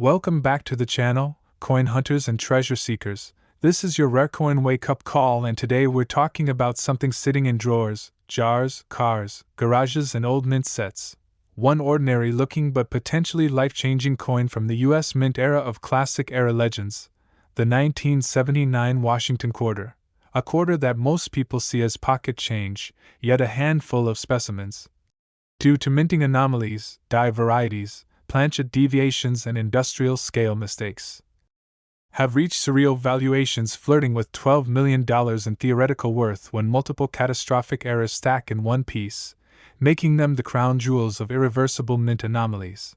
Welcome back to the channel, coin hunters and treasure seekers. This is your rare coin wake-up call, and today we're talking about something sitting in drawers, jars, cars, garages, and old mint sets. One ordinary-looking but potentially life-changing coin from the U.S. Mint era of classic-era legends, the 1979 Washington quarter. A quarter that most people see as pocket change, yet a handful of specimens. Due to minting anomalies, die varieties, planchet deviations, and industrial scale mistakes, have reached surreal valuations flirting with $12 million in theoretical worth when multiple catastrophic errors stack in one piece, making them the crown jewels of irreversible mint anomalies.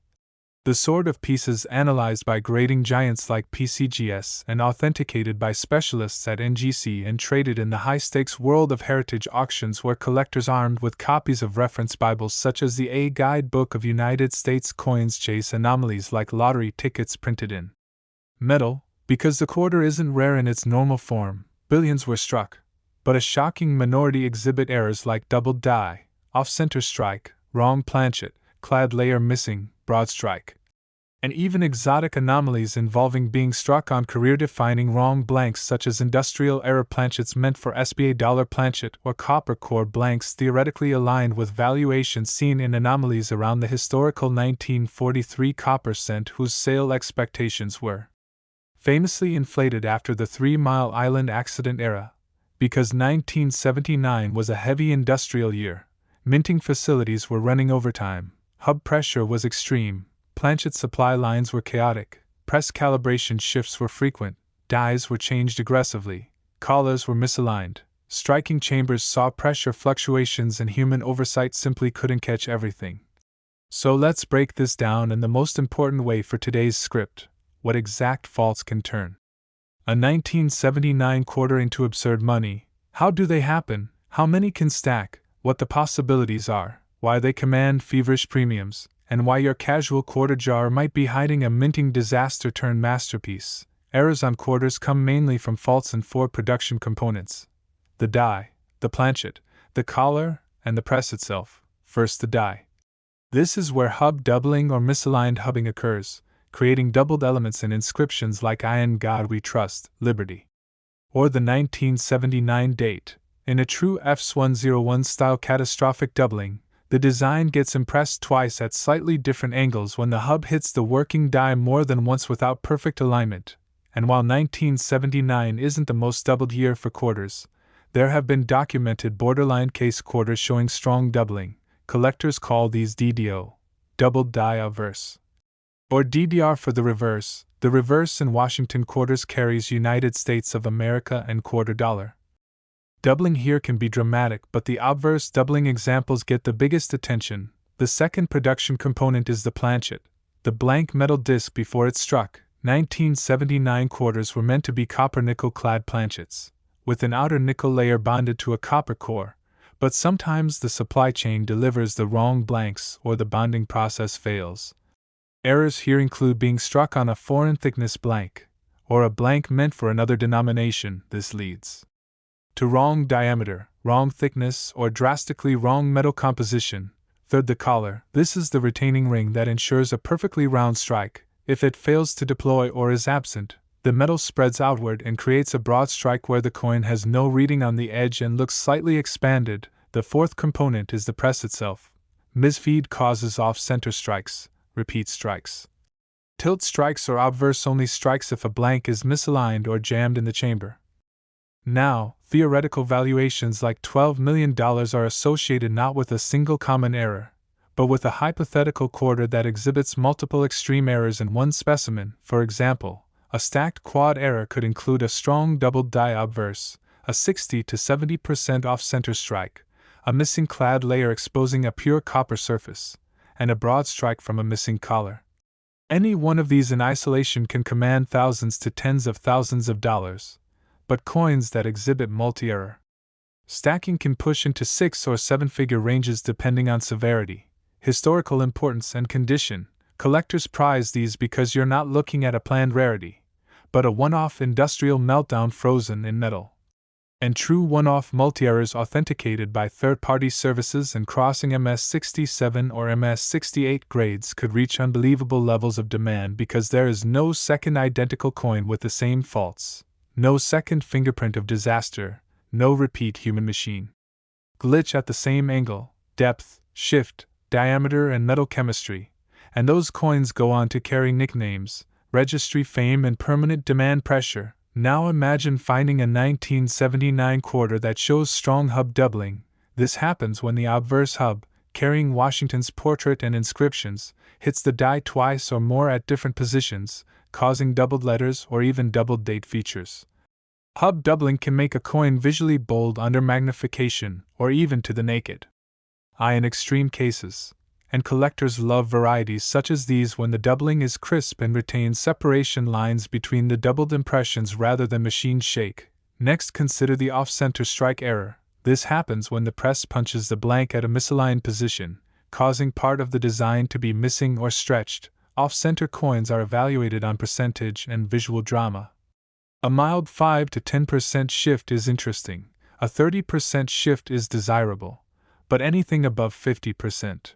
The sort of pieces analyzed by grading giants like PCGS and authenticated by specialists at NGC and traded in the high-stakes world of heritage auctions, where collectors armed with copies of reference Bibles such as the A Guidebook of United States Coins chase anomalies like lottery tickets printed in metal. Because the quarter isn't rare in its normal form, billions were struck, but a shocking minority exhibit errors like doubled die, off-center strike, wrong planchet, clad layer missing, broadstrike, and even exotic anomalies involving being struck on career-defining wrong blanks such as industrial error planchets meant for SBA dollar planchet or copper core blanks theoretically aligned with valuations seen in anomalies around the historical 1943 copper cent, whose sale expectations were famously inflated after the 3 Mile Island accident era. Because 1979 was a heavy industrial year, minting facilities were running overtime, hub pressure was extreme, planchet supply lines were chaotic, press calibration shifts were frequent, dies were changed aggressively, collars were misaligned, striking chambers saw pressure fluctuations, and human oversight simply couldn't catch everything. So let's break this down in the most important way for today's script: what exact faults can turn a 1979 quarter into absurd money, how do they happen, how many can stack, what the possibilities are, why they command feverish premiums, and why your casual quarter jar might be hiding a minting disaster turned masterpiece. Errors on quarters come mainly from faults in 4 production components: the die, the planchet, the collar, and the press itself. First, the die. This is where hub doubling or misaligned hubbing occurs, creating doubled elements in inscriptions like "I in God we trust, liberty," or the 1979 date. In a true F101 style catastrophic doubling, the design gets impressed twice at slightly different angles when the hub hits the working die more than once without perfect alignment. And while 1979 isn't the most doubled year for quarters, there have been documented borderline case quarters showing strong doubling. Collectors call these DDO, doubled die averse, or DDR for the reverse. The reverse in Washington quarters carries United States of America and quarter dollar. Doubling here can be dramatic, but the obverse doubling examples get the biggest attention. The second production component is the planchet, the blank metal disc before it struck. 1979 quarters were meant to be copper-nickel clad planchets, with an outer nickel layer bonded to a copper core, but sometimes the supply chain delivers the wrong blanks or the bonding process fails. Errors here include being struck on a foreign thickness blank, or a blank meant for another denomination. This leads to wrong diameter, wrong thickness, or drastically wrong metal composition. Third, the collar. This is the retaining ring that ensures a perfectly round strike. If it fails to deploy or is absent, the metal spreads outward and creates a broad strike where the coin has no reading on the edge and looks slightly expanded. The fourth component is the press itself. Misfeed causes off-center strikes, repeat strikes, tilt strikes, or obverse-only strikes if a blank is misaligned or jammed in the chamber. Now, theoretical valuations like $12 million are associated not with a single common error, but with a hypothetical quarter that exhibits multiple extreme errors in one specimen. For example, a stacked quad error could include a strong doubled die obverse, a 60 to 70% off-center strike, a missing clad layer exposing a pure copper surface, and a broad strike from a missing collar. Any one of these in isolation can command thousands to tens of thousands of dollars. But coins that exhibit multi-error stacking can push into 6 or 7-figure ranges depending on severity, historical importance, and condition. Collectors prize these because you're not looking at a planned rarity, but a one-off industrial meltdown frozen in metal. and true one-off multi-errors authenticated by third-party services and crossing MS67 or MS68 grades could reach unbelievable levels of demand because there is no second identical coin with the same faults, no second fingerprint of disaster, no repeat human machine glitch at the same angle, depth, shift, diameter and metal chemistry, and those coins go on to carry nicknames, registry fame and permanent demand pressure. Now imagine finding a 1979 quarter that shows strong hub doubling. This happens when the obverse hub, carrying Washington's portrait and inscriptions, hits the die twice or more at different positions, causing doubled letters or even doubled date features. Hub doubling can make a coin visually bold under magnification or even to the naked eye in extreme cases, and collectors love varieties such as these when the doubling is crisp and retains separation lines between the doubled impressions rather than machine shake. Next, consider the off-center strike error. This happens when the press punches the blank at a misaligned position, causing part of the design to be missing or stretched. Off-center coins are evaluated on percentage and visual drama. A mild 5 to 10% shift is interesting, a 30% shift is desirable, but anything above 50%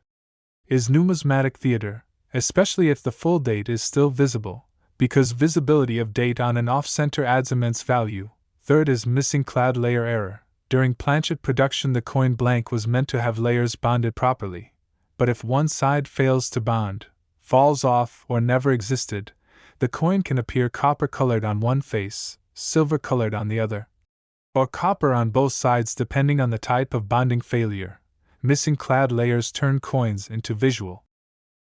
is numismatic theater, especially if the full date is still visible, because visibility of date on an off-center adds immense value. Third is missing clad layer error. During planchet production, the coin blank was meant to have layers bonded properly, but if one side fails to bond, falls off, or never existed, the coin can appear copper-colored on one face, silver-colored on the other, or copper on both sides depending on the type of bonding failure. Missing clad layers turn coins into visual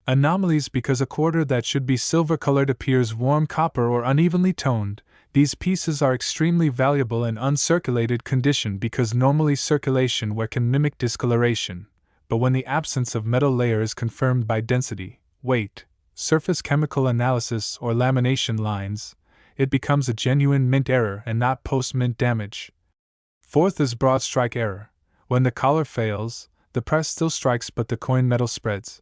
anomalies because a quarter that should be silver-colored appears warm copper or unevenly toned. These pieces are extremely valuable in uncirculated condition because normally circulation wear can mimic discoloration, but when the absence of metal layer is confirmed by density, weight, surface chemical analysis or lamination lines, it becomes a genuine mint error and not post-mint damage. Fourth is broadstrike error. When the collar fails, the press still strikes but the coin metal spreads,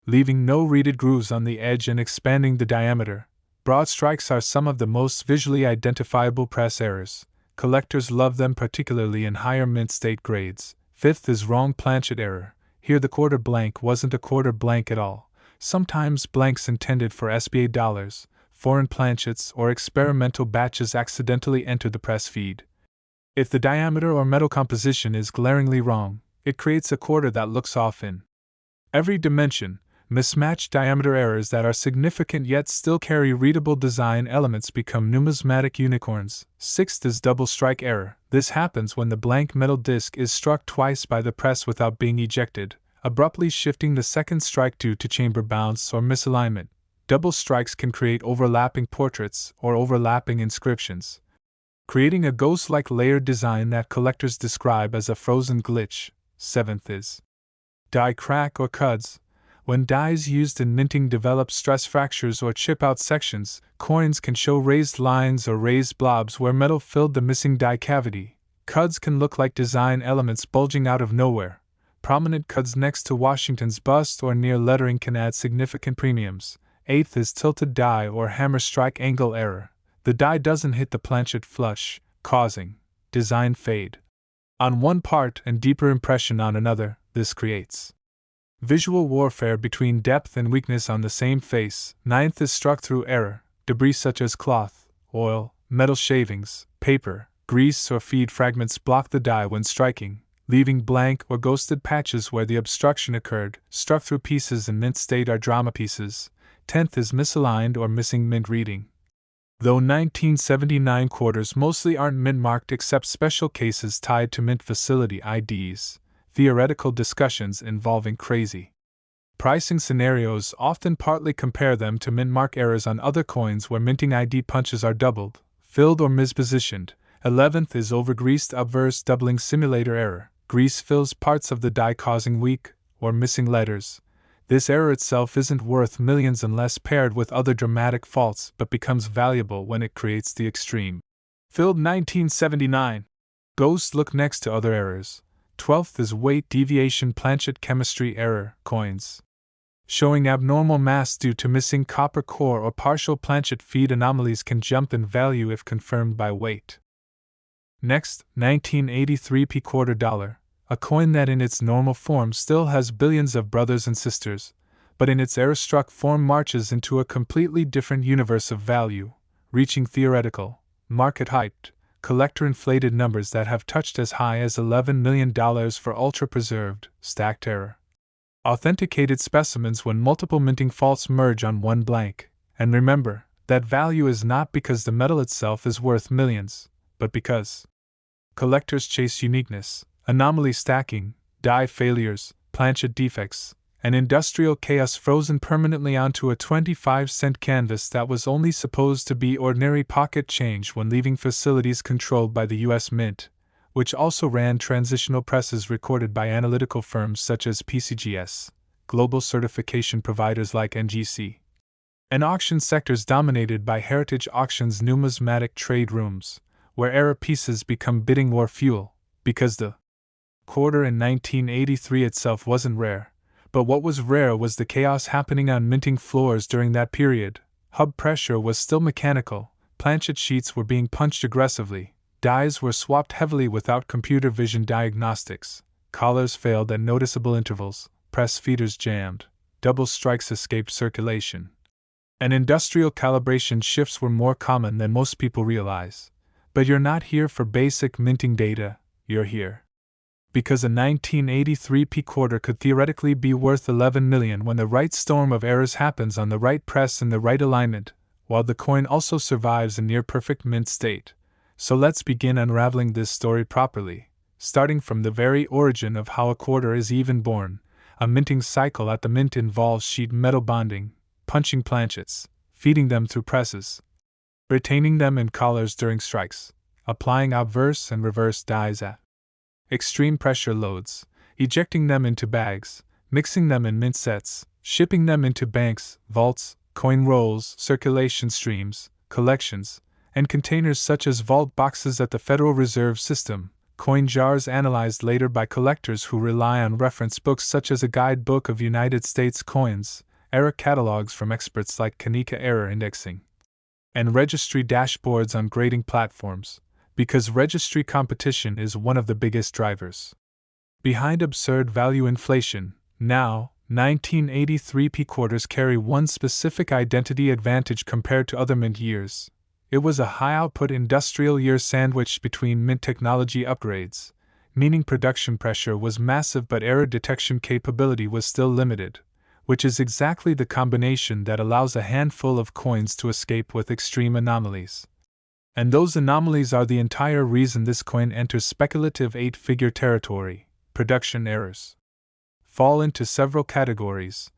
leaving no reeded grooves on the edge and expanding the diameter. Broad strikes are some of the most visually identifiable press errors. Collectors love them particularly in higher mint state grades. Fifth is wrong planchet error. Here the quarter blank wasn't a quarter blank at all. Sometimes blanks intended for SBA dollars, foreign planchets, or experimental batches accidentally enter the press feed. If the diameter or metal composition is glaringly wrong, it creates a quarter that looks off in every dimension. Mismatched diameter errors that are significant yet still carry readable design elements become numismatic unicorns. Sixth is double strike error. This happens when the blank metal disc is struck twice by the press without being ejected, abruptly shifting the second strike due to chamber bounce or misalignment. Double strikes can create overlapping portraits or overlapping inscriptions, creating a ghost-like layered design that collectors describe as a frozen glitch. Seventh is die crack or cuds. When dies used in minting develop stress fractures or chip out sections, coins can show raised lines or raised blobs where metal filled the missing die cavity. Cuds can look like design elements bulging out of nowhere. Prominent cuds next to Washington's bust or near lettering can add significant premiums. Eighth is tilted die or hammer strike angle error. The die doesn't hit the planchet flush, causing design fade on one part and deeper impression on another. This creates visual warfare between depth and weakness on the same face. Ninth is struck through error. Debris such as cloth, oil, metal shavings, paper, grease, or feed fragments block the die when striking, leaving blank or ghosted patches where the obstruction occurred. Struck through pieces in mint state are drama pieces. 10th is misaligned or missing mint reading. Though 1979 quarters mostly aren't mint marked except special cases tied to mint facility IDs, theoretical discussions involving crazy pricing scenarios often partly compare them to mint mark errors on other coins where minting ID punches are doubled, filled, or mispositioned. 11th is overgreased obverse doubling simulator error. Grease fills parts of the die causing weak or missing letters. This error itself isn't worth millions unless paired with other dramatic faults but becomes valuable when it creates the extreme filled 1979 ghost look next to other errors. 12th is weight deviation planchet chemistry error. Coins showing abnormal mass due to missing copper core or partial planchet feed anomalies can jump in value if confirmed by weight Next, 1983 p quarter dollar, a coin that in its normal form still has billions of brothers and sisters, but in its error-struck form marches into a completely different universe of value, reaching theoretical, market-hyped, collector-inflated numbers that have touched as high as $11 million for ultra-preserved, stacked error. Authenticated specimens when multiple minting faults merge on one blank. And remember, that value is not because the metal itself is worth millions, but because collectors chase uniqueness, anomaly stacking, die failures, planchet defects, and industrial chaos frozen permanently onto a 25-cent canvas that was only supposed to be ordinary pocket change when leaving facilities controlled by the U.S. Mint, which also ran transitional presses recorded by analytical firms such as PCGS, global certification providers like NGC, and auction sectors dominated by Heritage Auctions' numismatic trade rooms, where error pieces become bidding war fuel, because the quarter in 1983 itself wasn't rare, but what was rare was the chaos happening on minting floors during that period. Hub pressure was still mechanical, planchet sheets were being punched aggressively, dies were swapped heavily without computer vision diagnostics, collars failed at noticeable intervals, press feeders jammed, double strikes escaped circulation, and industrial calibration shifts were more common than most people realize. But you're not here for basic minting data, you're here because a 1983 p quarter could theoretically be worth 11 million when the right storm of errors happens on the right press in the right alignment, while the coin also survives a near-perfect mint state. So let's begin unraveling this story properly, starting from the very origin of how a quarter is even born. A minting cycle at the mint involves sheet metal bonding, punching planchets, feeding them through presses, retaining them in collars during strikes, applying obverse and reverse dies at extreme pressure loads, ejecting them into bags, mixing them in mint sets, shipping them into banks, vaults, coin rolls, circulation streams, collections, and containers such as vault boxes at the Federal Reserve System, coin jars analyzed later by collectors who rely on reference books such as a guidebook of United States coins, error catalogs from experts like Kanika Error Indexing, and registry dashboards on grading platforms, because registry competition is one of the biggest drivers behind absurd value inflation. Now, 1983 p quarters carry one specific identity advantage compared to other mint years. It was a high-output industrial year sandwiched between mint technology upgrades, meaning production pressure was massive but error detection capability was still limited, which is exactly the combination that allows a handful of coins to escape with extreme anomalies. And those anomalies are the entire reason this coin enters speculative 8-figure territory. Production errors fall into several categories,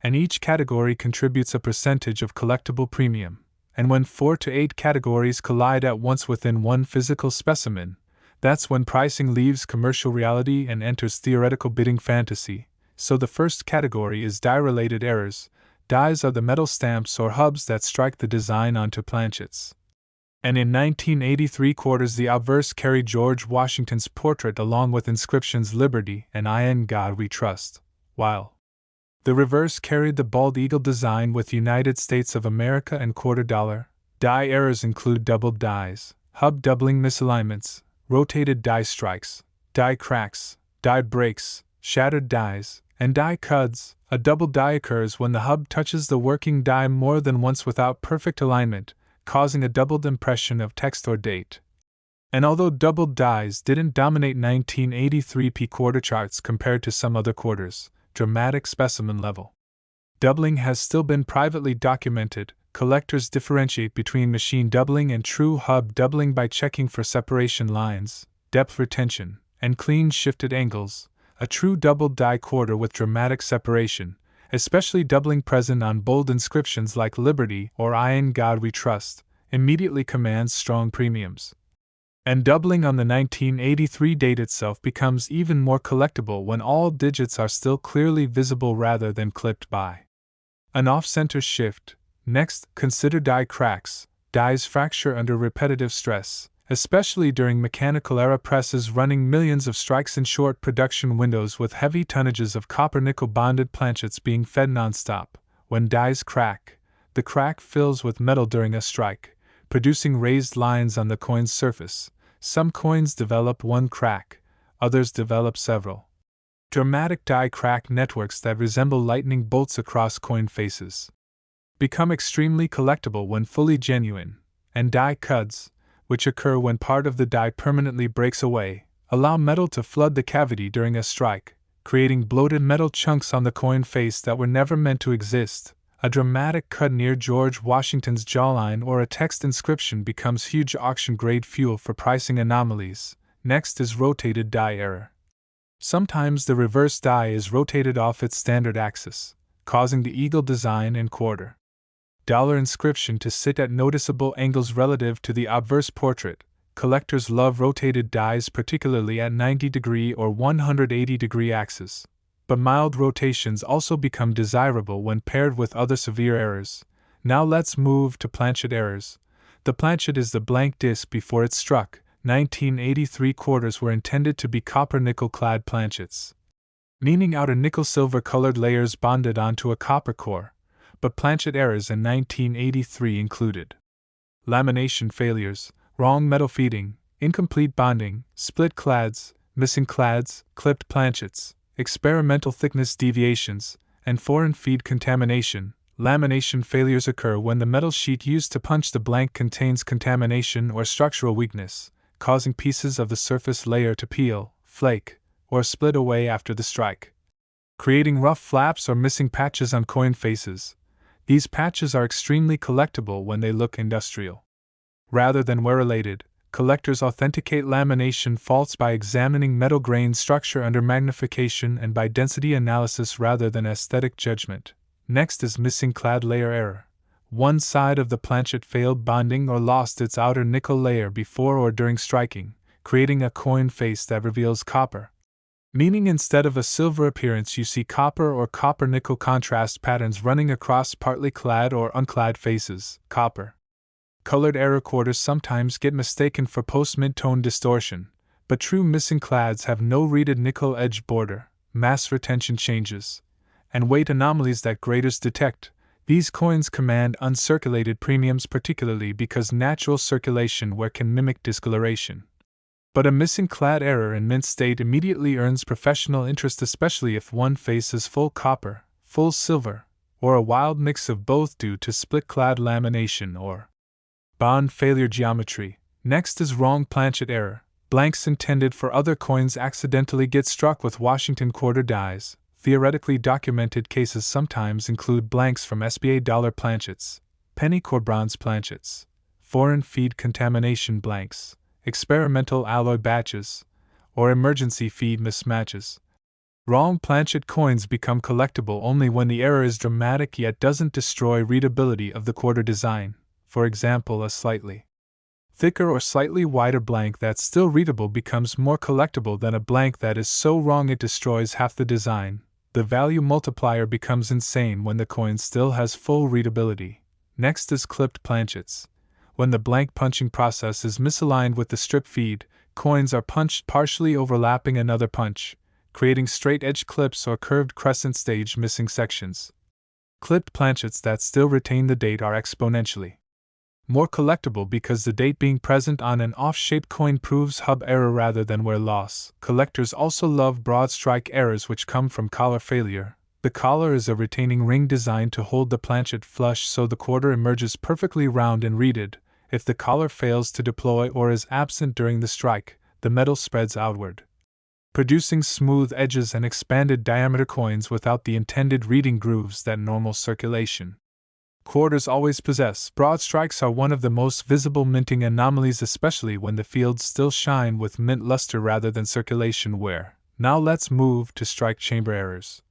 and each category contributes a percentage of collectible premium. And when 4 to 8 categories collide at once within one physical specimen, that's when pricing leaves commercial reality and enters theoretical bidding fantasy. So the first category is die-related errors. Dies are the metal stamps or hubs that strike the design onto planchets. And in 1983 quarters the obverse carried George Washington's portrait along with inscriptions Liberty and In God We Trust, while the reverse carried the bald eagle design with United States of America and quarter dollar. Die errors include doubled dies, hub doubling misalignments, rotated die strikes, die cracks, die breaks, shattered dies, and die cuds. A double die occurs when the hub touches the working die more than once without perfect alignment, causing a doubled impression of text or date. And although doubled dies didn't dominate 1983 p quarter charts compared to some other quarters, dramatic specimen level doubling has still been privately documented. Collectors differentiate between machine doubling and true hub doubling by checking for separation lines, depth retention, and clean shifted angles. A true doubled die quarter with dramatic separation, especially doubling present on bold inscriptions like Liberty or In God We Trust, immediately commands strong premiums. And doubling on the 1983 date itself becomes even more collectible when all digits are still clearly visible rather than clipped by an off-center shift. Next, consider die cracks. Dies fracture under repetitive stress, especially during mechanical era presses running millions of strikes in short production windows with heavy tonnages of copper-nickel bonded planchets being fed non-stop. When dies crack, the crack fills with metal during a strike, producing raised lines on the coin's surface, Some coins develop one crack, others develop several. Dramatic die crack networks that resemble lightning bolts across coin faces become extremely collectible when fully genuine, and die cuts, which occur when part of the die permanently breaks away, allow metal to flood the cavity during a strike, creating bloated metal chunks on the coin face that were never meant to exist. A dramatic cut near George Washington's jawline or a text inscription becomes huge auction-grade fuel for pricing anomalies. Next is rotated die error. Sometimes the reverse die is rotated off its standard axis, causing the eagle design and quarter dollar inscription to sit at noticeable angles relative to the obverse portrait. Collectors love rotated dies, particularly at 90-degree or 180-degree axes. But mild rotations also become desirable when paired with other severe errors. Now let's move to planchet errors. The planchet is the blank disc before it's struck. 1983 quarters were intended to be copper-nickel clad planchets, meaning outer nickel-silver colored layers bonded onto a copper core, but planchet errors in 1983 included lamination failures, wrong metal feeding, incomplete bonding, split clads, missing clads, clipped planchets, experimental thickness deviations, and foreign feed contamination. Lamination failures occur when the metal sheet used to punch the blank contains contamination or structural weakness, causing pieces of the surface layer to peel, flake, or split away after the strike, creating rough flaps or missing patches on coin faces. These patches are extremely collectible when they look industrial. Rather than wear-related, collectors authenticate lamination faults by examining metal grain structure under magnification and by density analysis rather than aesthetic judgment. Next is missing clad layer error. One side of the planchet failed bonding or lost its outer nickel layer before or during striking, creating a coin face that reveals copper. Meaning instead of a silver appearance you see copper or copper-nickel contrast patterns running across partly clad or unclad faces. Copper colored error quarters sometimes get mistaken for post-mid-tone distortion, but true missing clads have no reeded nickel edge border, mass retention changes, and weight anomalies that graders detect. These coins command uncirculated premiums, particularly because natural circulation wear can mimic discoloration. But a missing clad error in mint state immediately earns professional interest, especially if one face is full copper, full silver, or a wild mix of both due to split clad lamination or bond failure geometry. Next is wrong planchet error. Blanks intended for other coins accidentally get struck with Washington quarter dies. Theoretically documented cases sometimes include blanks from SBA dollar planchets, penny core bronze planchets, foreign feed contamination blanks, experimental alloy batches, or emergency feed mismatches. Wrong planchet coins become collectible only when the error is dramatic yet doesn't destroy readability of the quarter design. For example, a slightly thicker or slightly wider blank that's still readable becomes more collectible than a blank that is so wrong it destroys half the design. The value multiplier becomes insane when the coin still has full readability. Next is clipped planchets. When the blank punching process is misaligned with the strip feed, coins are punched partially overlapping another punch, creating straight edge clips or curved crescent stage missing sections. Clipped planchets that still retain the date are exponentially more collectible because the date being present on an off-shaped coin proves hub error rather than wear loss. Collectors also love broadstrike errors which come from collar failure. The collar is a retaining ring designed to hold the planchet flush so the quarter emerges perfectly round and reeded. If the collar fails to deploy or is absent during the strike, the metal spreads outward, producing smooth edges and expanded diameter coins without the intended reading grooves that normal circulation quarters always possess. Broad strikes are one of the most visible minting anomalies, especially when the fields still shine with mint luster rather than circulation wear. Now let's move to strike chamber errors.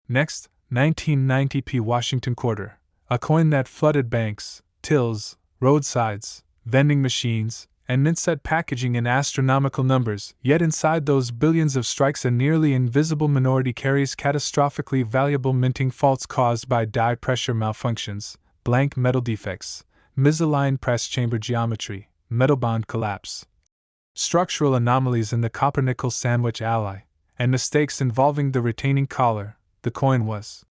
Next, 1990p Washington quarter, a coin that flooded banks, tills, roadsides, vending machines, and mint set packaging in astronomical numbers, yet inside those billions of strikes a nearly invisible minority carries catastrophically valuable minting faults caused by die pressure malfunctions, blank metal defects, misaligned press chamber geometry, metal bond collapse, structural anomalies in the copper-nickel sandwich alloy, and mistakes involving the retaining collar. The coin was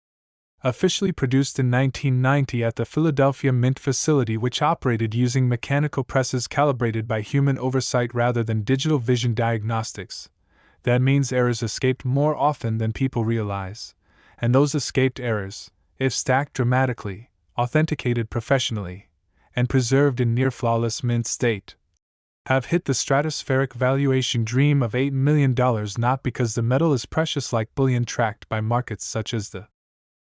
Officially produced in 1990 at the Philadelphia Mint facility, which operated using mechanical presses calibrated by human oversight rather than digital vision diagnostics. That means errors escaped more often than people realize, and those escaped errors, if stacked dramatically, authenticated professionally, and preserved in near-flawless mint state, have hit the stratospheric valuation dream of $8 million, not because the metal is precious like bullion tracked by markets such as the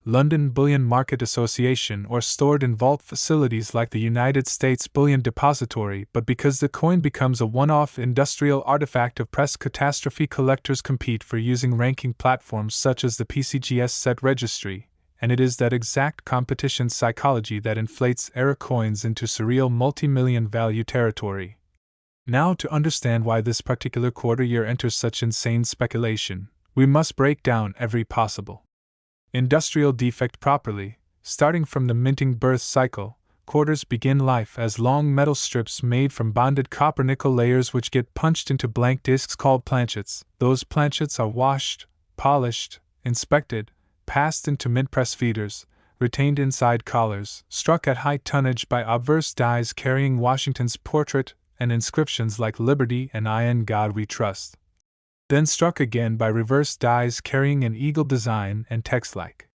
London Bullion Market Association or stored in vault facilities like the United States Bullion Depository, but because the coin becomes a one-off industrial artifact of press catastrophe. Collectors compete for using ranking platforms such as the PCGS set registry, and it is that exact competition psychology that inflates error coins into surreal multi-million value territory. Now, to understand why this particular quarter year enters such insane speculation, we must break down every possible industrial defect properly. Starting from the minting birth cycle, quarters begin life as long metal strips made from bonded copper-nickel layers which get punched into blank discs called planchets. Those planchets are washed, polished, inspected, passed into mint press feeders, retained inside collars, struck at high tonnage by obverse dies carrying Washington's portrait and inscriptions like Liberty and I in God We Trust. Then struck again by reverse dies carrying an eagle design and text like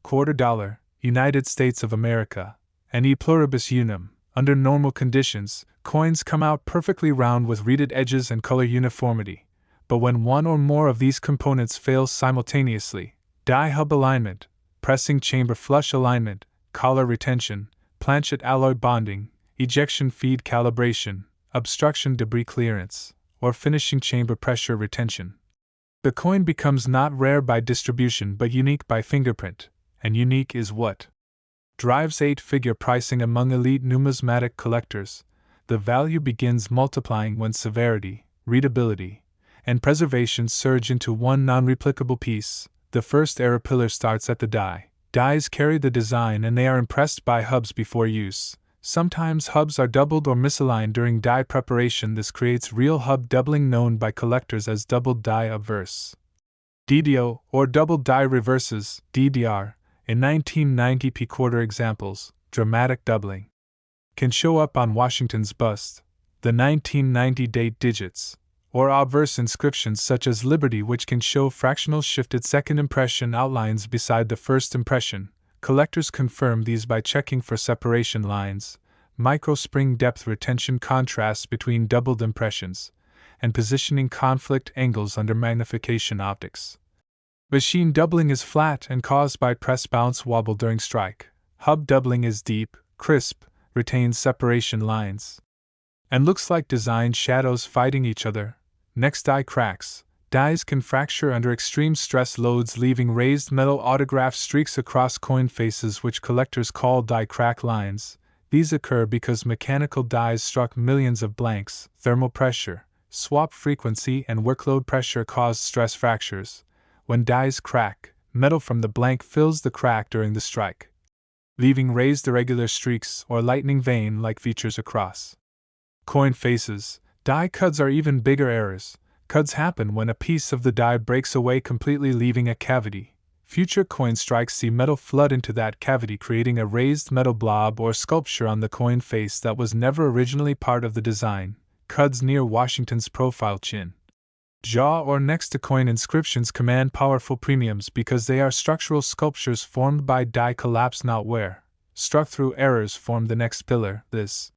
$quarter, United States of America, and E pluribus unum. Under normal conditions, coins come out perfectly round with reeded edges and color uniformity, but when one or more of these components fails simultaneously, die hub alignment, pressing chamber flush alignment, collar retention, planchet alloy bonding, ejection feed calibration, obstruction debris clearance, or finishing chamber pressure retention, the coin becomes not rare by distribution but unique by fingerprint, and unique is what drives 8-figure pricing among elite numismatic collectors. The value begins multiplying when severity, readability, and preservation surge into one non-replicable piece. The first error pillar starts at the die. Dies carry the design and they are impressed by hubs before use. Sometimes hubs are doubled or misaligned during die preparation. This creates real hub doubling known by collectors as doubled die obverse. DDO, or double die reverses, DDR, in 1990p quarter examples, dramatic doubling, can show up on Washington's bust, the 1990 date digits, or obverse inscriptions such as Liberty, which can show fractional shifted second impression outlines beside the first impression. Collectors confirm these by checking for separation lines, microspring depth retention contrasts between doubled impressions, and positioning conflict angles under magnification optics. Machine doubling is flat and caused by press bounce wobble during strike. Hub doubling is deep, crisp, retains separation lines, and looks like design shadows fighting each other. Next, die cracks. Dies can fracture under extreme stress loads, leaving raised metal autograph streaks across coin faces, which collectors call die crack lines. These occur because mechanical dies struck millions of blanks. Thermal pressure, swap frequency, and workload pressure cause stress fractures. When dies crack, metal from the blank fills the crack during the strike, leaving raised irregular streaks or lightning vein-like features across coin faces. Die cuts are even bigger errors. Cuts happen when a piece of the die breaks away completely, leaving a cavity. Future coin strikes see metal flood into that cavity, creating a raised metal blob or sculpture on the coin face that was never originally part of the design. Cuts near Washington's profile chin, jaw, or next to coin inscriptions command powerful premiums because they are structural sculptures formed by die collapse, not wear. Struck through errors form the next pillar. This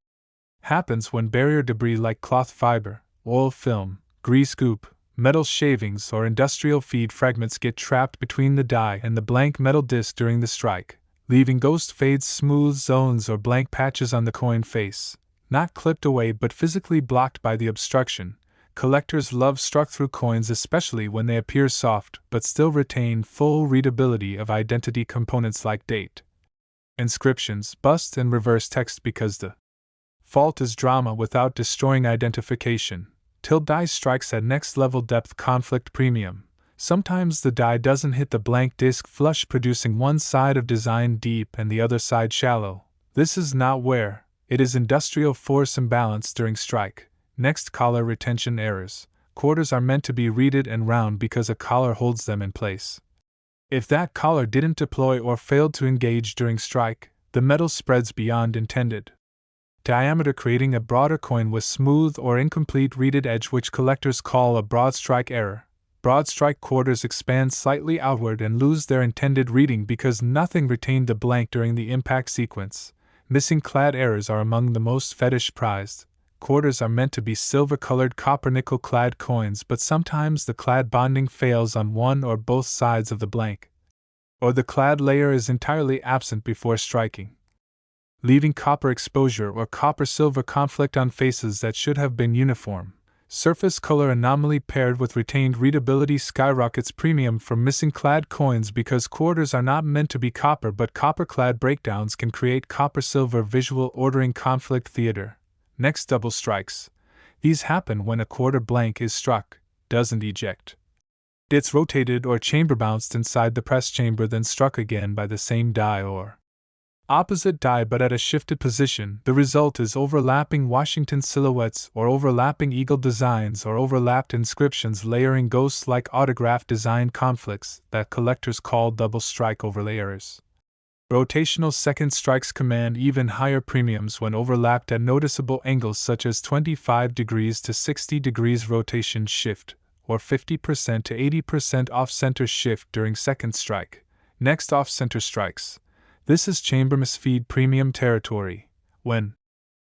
happens when barrier debris like cloth fiber, oil film, grease goop, metal shavings, or industrial feed fragments get trapped between the die and the blank metal disc during the strike, leaving ghost fades, smooth zones, or blank patches on the coin face, not clipped away but physically blocked by the obstruction. Collectors love struck-through coins, especially when they appear soft but still retain full readability of identity components like date, inscriptions, bust, and reverse text, because the fault is drama without destroying identification. Till die strikes at next level depth conflict premium. Sometimes the die doesn't hit the blank disc flush, producing one side of design deep and the other side shallow. This is not wear, it is industrial force imbalance during strike. Next, collar retention errors. Quarters are meant to be reeded and round because a collar holds them in place. If that collar didn't deploy or failed to engage during strike, the metal spreads beyond intended diameter, creating a broader coin with smooth or incomplete reeded edge, which collectors call a broadstrike error. Broadstrike quarters expand slightly outward and lose their intended reading because nothing retained the blank during the impact sequence. Missing clad errors are among the most fetish prized. Quarters are meant to be silver-colored copper-nickel clad coins, but sometimes the clad bonding fails on one or both sides of the blank, or the clad layer is entirely absent before striking, leaving copper exposure or copper-silver conflict on faces that should have been uniform. Surface color anomaly paired with retained readability skyrockets premium for missing clad coins because quarters are not meant to be copper, but copper-clad breakdowns can create copper-silver visual ordering conflict theater. Next, double strikes. These happen when a quarter blank is struck, doesn't eject. It's rotated or chamber bounced inside the press chamber, then struck again by the same die or opposite die but at a shifted position. The result is overlapping Washington silhouettes or overlapping eagle designs or overlapped inscriptions, layering ghosts like autograph design conflicts that collectors call double strike overlay errors. Rotational second strikes command even higher premiums when overlapped at noticeable angles such as 25 degrees to 60 degrees rotation shift, or 50% to 80% off-center shift during second strike. Next, off-center strikes. This is chamber misfeed premium territory. When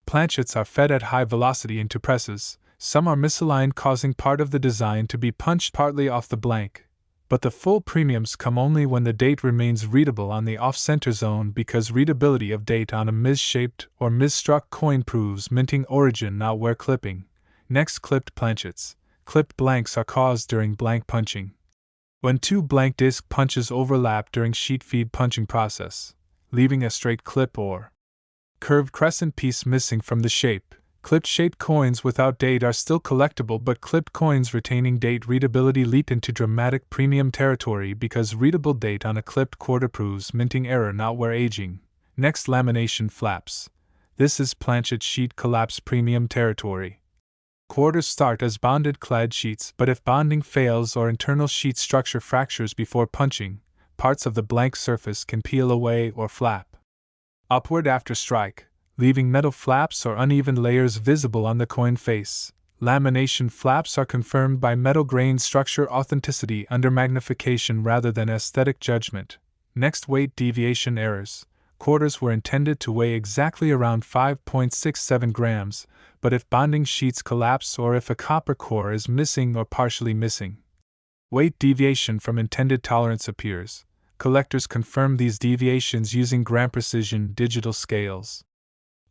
planchets are fed at high velocity into presses, some are misaligned, causing part of the design to be punched partly off the blank. But the full premiums come only when the date remains readable on the off-center zone, because readability of date on a mis-shaped or mis-struck coin proves minting origin, not where clipping. Next, clipped planchets. Clipped blanks are caused during blank punching. When two blank disc punches overlap during sheet feed punching process, leaving a straight clip or curved crescent piece missing from the shape. Clipped shaped coins without date are still collectible, but clipped coins retaining date readability leap into dramatic premium territory because readable date on a clipped quarter proves minting error, not where aging. Next, lamination flaps. This is planchet sheet collapse premium territory. Quarters start as bonded clad sheets, but if bonding fails or internal sheet structure fractures before punching, parts of the blank surface can peel away or flap upward after strike, leaving metal flaps or uneven layers visible on the coin face. Lamination flaps are confirmed by metal grain structure authenticity under magnification rather than aesthetic judgment. Next, weight deviation errors. Quarters were intended to weigh exactly around 5.67 grams, but if bonding sheets collapse or if a copper core is missing or partially missing, weight deviation from intended tolerance appears. Collectors confirm these deviations using gram precision digital scales,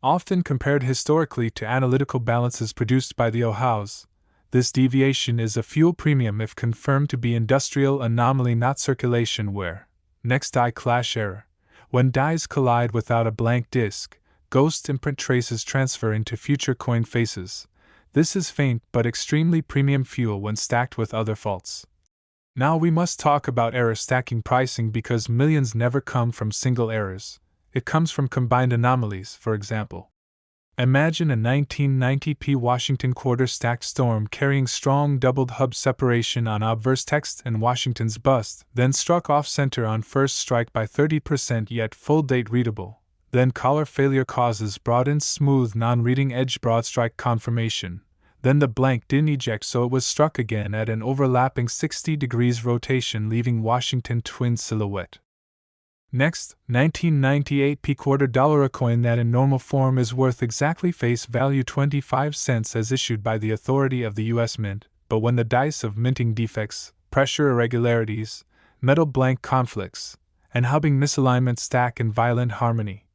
often compared historically to analytical balances produced by the OHAUs. This deviation is a fuel premium if confirmed to be industrial anomaly, not circulation wear. Next, die clash error. When dies collide without a blank disc, ghost imprint traces transfer into future coin faces. This is faint but extremely premium fuel when stacked with other faults. Now we must talk about error stacking pricing, because millions never come from single errors. It comes from combined anomalies. For example, imagine a 1990p Washington quarter stacked storm carrying strong doubled hub separation on obverse text and Washington's bust, then struck off-center on first strike by 30% yet full date readable. Then collar failure causes broadened smooth non-reading edge broadstrike confirmation. Then the blank didn't eject, so it was struck again at an overlapping 60 degrees rotation, leaving Washington twin silhouette. Next, 1998p quarter dollar, a coin that in normal form is worth exactly face value 25 cents as issued by the authority of the U.S. Mint, but when the dice of minting defects, pressure irregularities, metal blank conflicts, and hubbing misalignment stack in violent harmony,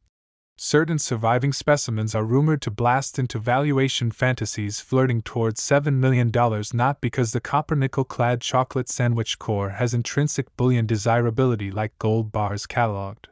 certain surviving specimens are rumored to blast into valuation fantasies flirting towards $7 million, not because the copper-nickel clad chocolate sandwich core has intrinsic bullion desirability like gold bars cataloged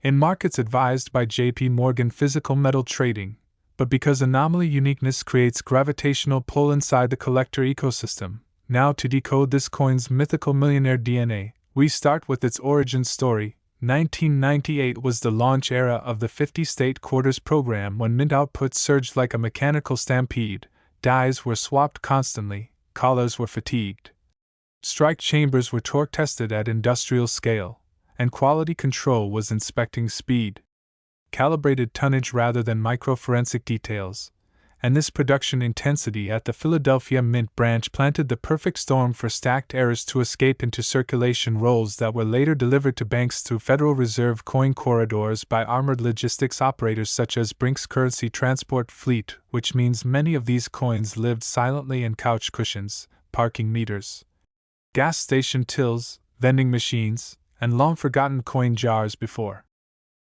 in markets advised by J.P. Morgan Physical Metal Trading, but because anomaly uniqueness creates gravitational pull inside the collector ecosystem. Now, to decode this coin's mythical millionaire DNA, we start with its origin story. 1998 was the launch era of the 50-state quarters program, when mint output surged like a mechanical stampede. Dies were swapped constantly, collars were fatigued, Strike chambers were torque tested at industrial scale, and quality control was inspecting speed, calibrated tonnage rather than microforensic details, and this production intensity at the Philadelphia Mint branch planted the perfect storm for stacked errors to escape into circulation rolls that were later delivered to banks through Federal Reserve coin corridors by armored logistics operators such as Brink's Currency Transport Fleet, which means many of these coins lived silently in couch cushions, parking meters, gas station tills, vending machines, and long-forgotten coin jars before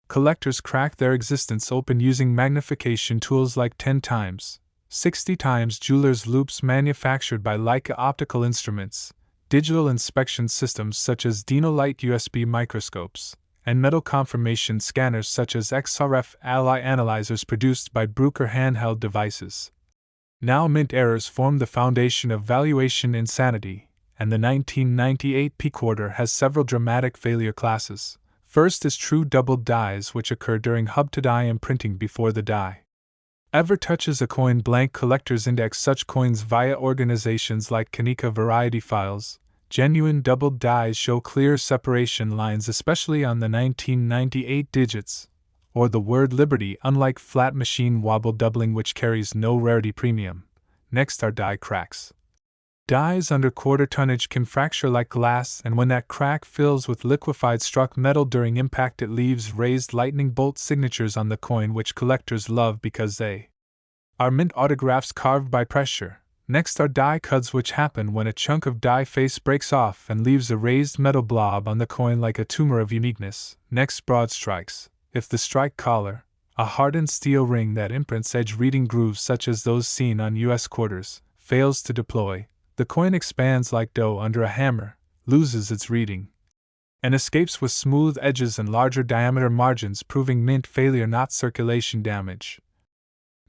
collectors cracked their existence open using magnification tools like 10 times, 60 times jewelers' loupes manufactured by Leica Optical Instruments, digital inspection systems such as Dinolite USB microscopes, and metal confirmation scanners such as XRF Ally analyzers produced by Bruker handheld devices. Now mint errors form the foundation of valuation insanity, and the 1998 P quarter has several dramatic failure classes. First is true doubled dies, which occur during hub-to-die imprinting before the die ever touches a coin. Blank collectors index such coins via organizations like Kanika Variety Files. Genuine doubled dies show clear separation lines, especially on the 1998 digits, or the word Liberty, unlike flat machine wobble doubling, which carries no rarity premium. Next are die cracks. Dies under quarter tonnage can fracture like glass, and when that crack fills with liquefied struck metal during impact, it leaves raised lightning bolt signatures on the coin, which collectors love because they are mint autographs carved by pressure. Next are die cuts, which happen when a chunk of die face breaks off and leaves a raised metal blob on the coin like a tumor of uniqueness. Next, broad strikes. If the strike collar, a hardened steel ring that imprints edge reading grooves such as those seen on US quarters, fails to deploy, the coin expands like dough under a hammer, loses its reading, and escapes with smooth edges and larger diameter margins, proving mint failure, not circulation damage.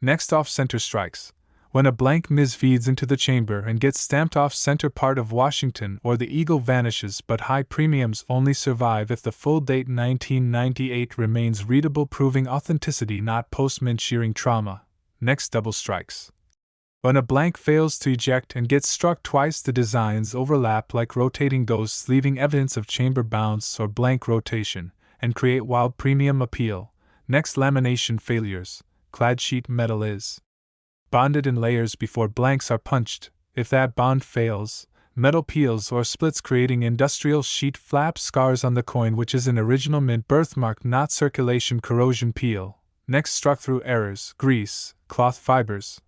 Next, off-center strikes. When a blank Ms. feeds into the chamber and gets stamped off center part of Washington, or the eagle vanishes, but high premiums only survive if the full date 1998 remains readable, proving authenticity, not post-mint shearing trauma. Next, double strikes. When a blank fails to eject and gets struck twice, the designs overlap like rotating ghosts, leaving evidence of chamber bounce or blank rotation, and create wild premium appeal. Next, lamination failures. Clad sheet metal is bonded in layers before blanks are punched. If that bond fails, metal peels or splits, creating industrial sheet flap scars on the coin, which is an original mint birthmark, not circulation corrosion peel. Next, struck through errors, grease, cloth fibers,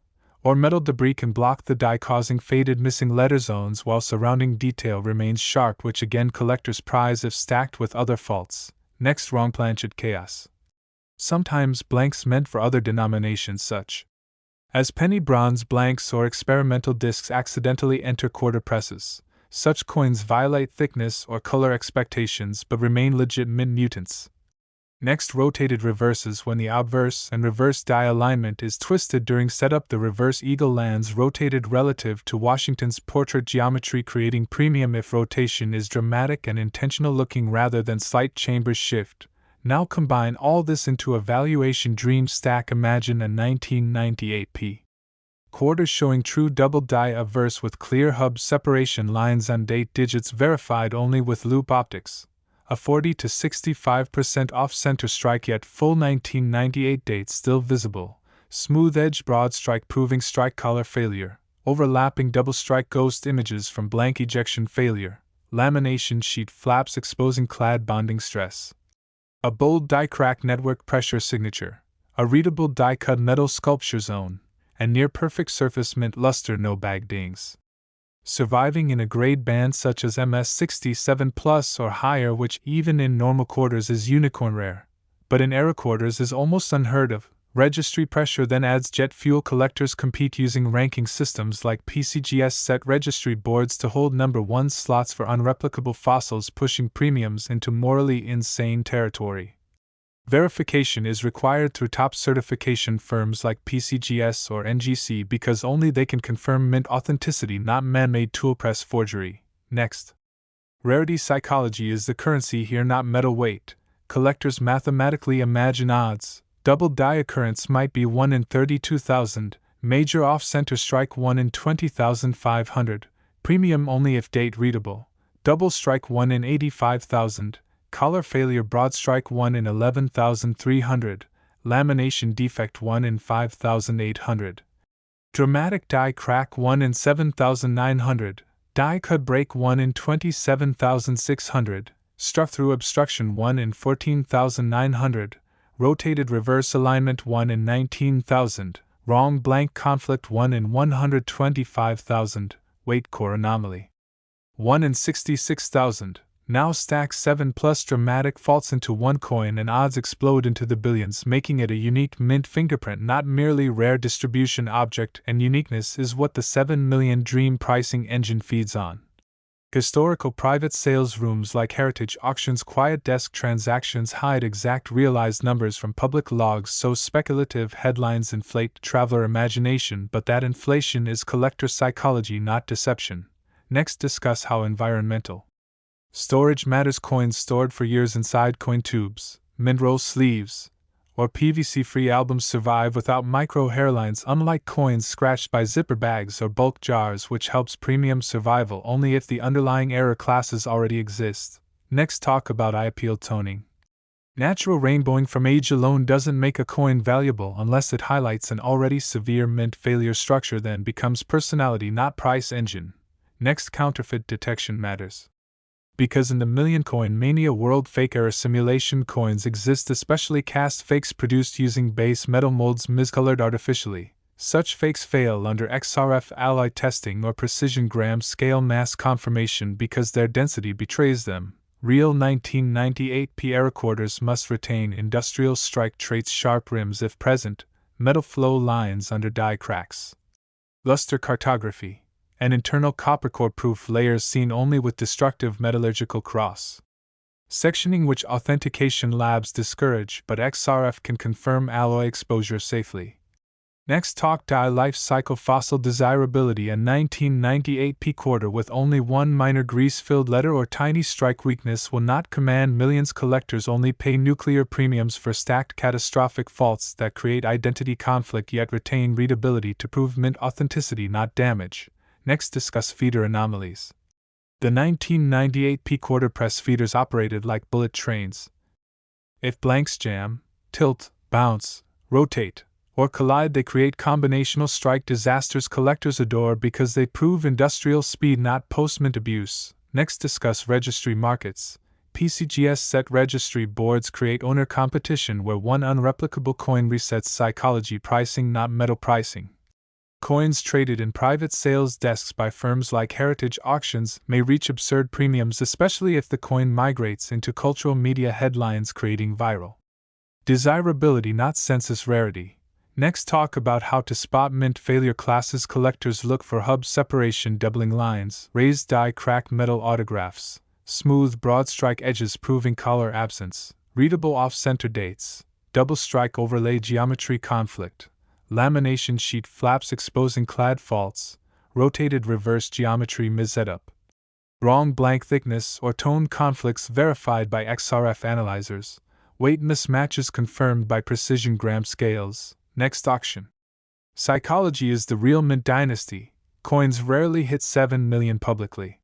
or metal debris can block the die, causing faded missing letter zones while surrounding detail remains sharp, which again collectors prize if stacked with other faults. Next, wrong planchet chaos. Sometimes blanks meant for other denominations such as penny bronze blanks or experimental discs accidentally enter quarter presses. Such coins violate thickness or color expectations but remain legit mint mutants. Next, rotated reverses. When the obverse and reverse die alignment is twisted during setup, the reverse eagle lands rotated relative to Washington's portrait geometry, creating premium if rotation is dramatic and intentional looking rather than slight chamber shift. Now combine all this into a valuation dream stack. Imagine a 1998 P quarter showing true double die obverse with clear hub separation lines on date digits verified only with loop optics. A 40 to 65% off-center strike, yet full 1998 date still visible. Smooth edge broad strike proving strike collar failure. Overlapping double strike ghost images from blank ejection failure. Lamination sheet flaps exposing clad bonding stress. A bold die crack network pressure signature. A readable die cut metal sculpture zone. And near perfect surface mint luster, no bag dings. Surviving in a grade band such as MS67 plus or higher, which even in normal quarters is unicorn rare, but in error quarters is almost unheard of. Registry pressure then adds jet fuel. Collectors compete using ranking systems like PCGS set registry boards to hold number 1 slots for unreplicable fossils, pushing premiums into morally insane territory. Verification is required through top certification firms like PCGS or NGC because only they can confirm mint authenticity, not man-made toolpress forgery. Next, rarity psychology is the currency here, not metal weight. Collectors mathematically imagine odds. Double die occurrence might be 1 in 32,000, major off-center strike 1 in 20,500, Premium only if date readable. Double strike 1 in 85,000. Collar failure broadstrike 1 in 11,300. Lamination defect 1 in 5,800. Dramatic die crack 1 in 7,900. Die cut break 1 in 27,600. Struck through obstruction 1 in 14,900. Rotated reverse alignment 1 in 19,000. Wrong blank conflict 1 in 125,000. Weight core anomaly 1 in 66,000. Now stack 7 plus dramatic faults into one coin and odds explode into the billions, making it a unique mint fingerprint, not merely rare distribution object, and uniqueness is what the 7 million dream pricing engine feeds on. Historical private sales rooms like heritage auctions, quiet desk transactions hide exact realized numbers from public logs, so speculative headlines inflate traveler imagination, but that inflation is collector psychology, not deception. Next, discuss how environmental storage matters. Coins stored for years inside coin tubes, mint roll sleeves, or PVC-free albums survive without micro hairlines, unlike coins scratched by zipper bags or bulk jars, which helps premium survival only if the underlying error classes already exist. Next, talk about eye appeal toning. Natural rainbowing from age alone doesn't make a coin valuable unless it highlights an already severe mint failure structure, then becomes personality, not price engine. Next, counterfeit detection matters. Because in the million coin mania world, fake error simulation coins exist, especially cast fakes produced using base metal molds miscolored artificially. Such fakes fail under XRF alloy testing or precision gram scale mass confirmation because their density betrays them. Real 1998P error recorders must retain industrial strike traits, sharp rims if present, metal flow lines under die cracks. Luster cartography. An internal copper core proof layers seen only with destructive metallurgical cross sectioning, which authentication labs discourage, but XRF can confirm alloy exposure safely. Next, talk die life cycle. Fossil desirability. A 1998P quarter with only one minor grease-filled letter or tiny strike weakness will not command millions. Collectors only pay nuclear premiums for stacked catastrophic faults that create identity conflict yet retain readability to prove mint authenticity, not damage. Next, discuss feeder anomalies. The 1998P quarter press feeders operated like bullet trains. If blanks jam, tilt, bounce, rotate, or collide, they create combinational strike disasters collectors adore because they prove industrial speed, not post-mint abuse. Next, discuss registry markets. PCGS set registry boards create owner competition where one unreplicable coin resets psychology pricing, not metal pricing. Coins traded in private sales desks by firms like heritage auctions may reach absurd premiums, especially if the coin migrates into cultural media headlines, creating viral desirability, not census rarity. Next, talk about how to spot mint failure classes. Collectors look for hub separation, doubling lines, raised die crack metal autographs, smooth broad strike edges proving collar absence, readable off-center dates, double strike overlay geometry conflict, lamination sheet flaps exposing clad faults, rotated reverse geometry missetup, wrong blank thickness or tone conflicts verified by XRF analyzers, weight mismatches confirmed by precision gram scales. Next, auction psychology is the real mint dynasty. Coins rarely hit 7 million publicly.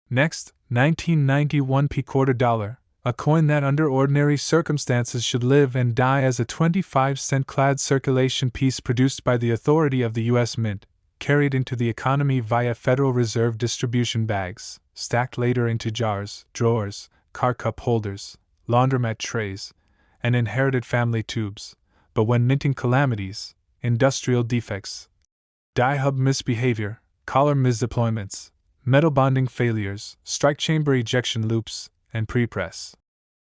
Next, 1991P quarter dollar. A coin that under ordinary circumstances should live and die as a 25-cent clad circulation piece produced by the authority of the U.S. Mint, carried into the economy via Federal Reserve distribution bags, stacked later into jars, drawers, car cup holders, laundromat trays, and inherited family tubes. But when minting calamities, industrial defects, die hub misbehavior, collar misdeployments, metal bonding failures, strike chamber ejection loops, and prepress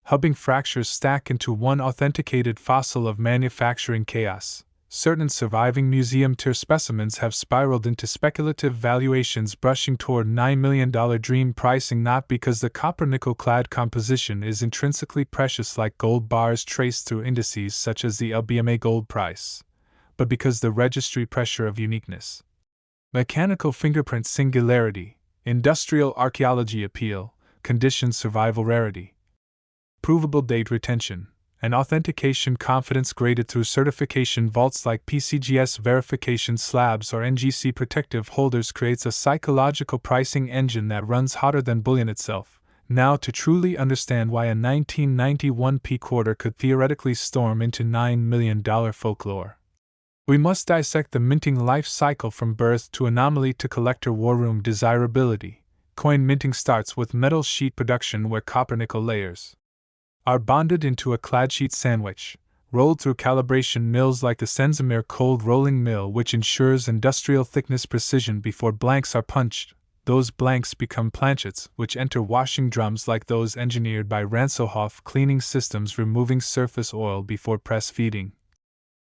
hubbing fractures stack into one authenticated fossil of manufacturing chaos, certain surviving museum tier specimens have spiraled into speculative valuations brushing toward $9 million dream pricing, not because the copper-nickel clad composition is intrinsically precious like gold bars traced through indices such as the LBMA gold price, but because the registry pressure of uniqueness. Mechanical fingerprint singularity, industrial archaeology appeal, condition survival rarity. Provable date retention. and authentication confidence graded through certification vaults like PCGS verification slabs or NGC protective holders creates a psychological pricing engine that runs hotter than bullion itself. Now, to truly understand why a 1991 P quarter could theoretically storm into $9 million folklore, we must dissect the minting life cycle from birth to anomaly to collector war room desirability. Coin minting starts with metal sheet production where copper-nickel layers are bonded into a clad sheet sandwich, rolled through calibration mills like the Senzimir cold rolling mill, which ensures industrial thickness precision before blanks are punched. Those blanks become planchets, which enter washing drums like those engineered by Ransohoff cleaning systems, removing surface oil before press feeding.